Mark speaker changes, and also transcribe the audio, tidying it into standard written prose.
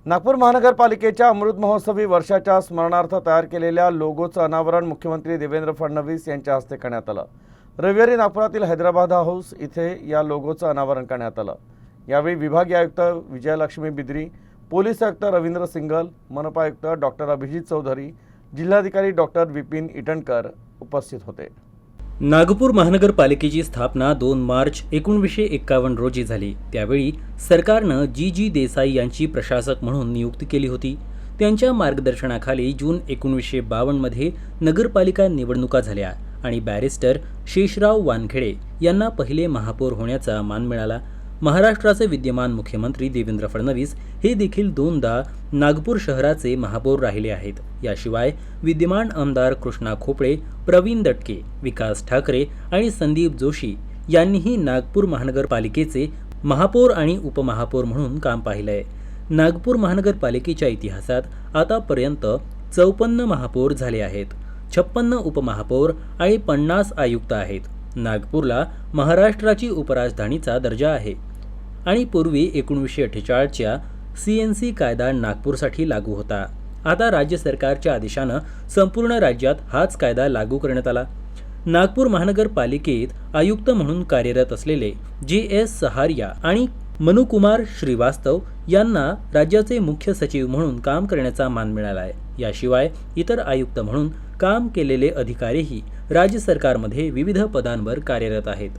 Speaker 1: नागपूर महानगरपालिकेच्या अमृत महोत्सवी वर्षाच्या स्मरणार्थ तयार केलेल्या लोगोचं अनावरण मुख्यमंत्री देवेंद्र फडणवीस यांच्या हस्ते करण्यात आलं। रविवारी नागपुरातील हैदराबाद हाऊस इथे या लोगोचं अनावरण करण्यात आलं। यावेळी विभागीय आयुक्त विजयलक्ष्मी बिद्री, पोलीस आयुक्त रवींद्र सिंगल, मनपा आयुक्त डॉक्टर अभिजित चौधरी, जिल्हाधिकारी डॉक्टर विपिन इटनकर उपस्थित होते।
Speaker 2: नागपूर महानगरपालिकेची स्थापना 2 मार्च 1951 रोजी झाली। त्यावेळी सरकारनं जी देसाई यांची प्रशासक म्हणून नियुक्ती केली होती। त्यांच्या मार्गदर्शनाखाली जून 1952 मध्ये नगरपालिका निवडणुका झाल्या आणि बॅरिस्टर शेषराव वानखेडे यांना पहिले महापौर होण्याचा मान मिळाला। महाराष्ट्राचे विद्यमान मुख्यमंत्री देवेंद्र फडणवीस हे देखील 2दा नागपूर शहराचे महापौर राहिले आहेत। याशिवाय विद्यमान आमदार कृष्णा खोपळे, प्रवीण दटके, विकास ठाकरे आणि संदीप जोशी यांनीही नागपूर महानगरपालिकेचे महापौर आणि उपमहापौर म्हणून काम पाहिलंय। नागपूर महानगरपालिकेच्या इतिहासात आतापर्यंत 54 महापौर झाले आहेत, 56 उपमहापौर आणि 50 आयुक्त आहेत। नागपूरला महाराष्ट्राची उपराजधानीचा दर्जा आहे आणि पूर्वी 1948च्या CNC कायदा नागपूरसाठी लागू होता। आता राज्य सरकारच्या आदेशानं संपूर्ण राज्यात हाच कायदा लागू करण्यात आला। नागपूर महानगरपालिकेत आयुक्त म्हणून कार्यरत असलेले JS सहारिया आणि मनुकुमार श्रीवास्तव यांना राज्याचे मुख्य सचिव म्हणून काम करण्याचा मान मिळाला आहे। याशिवाय इतर आयुक्त म्हणून काम केलेले अधिकारीही राज्य सरकारमध्ये विविध पदांवर कार्यरत आहेत।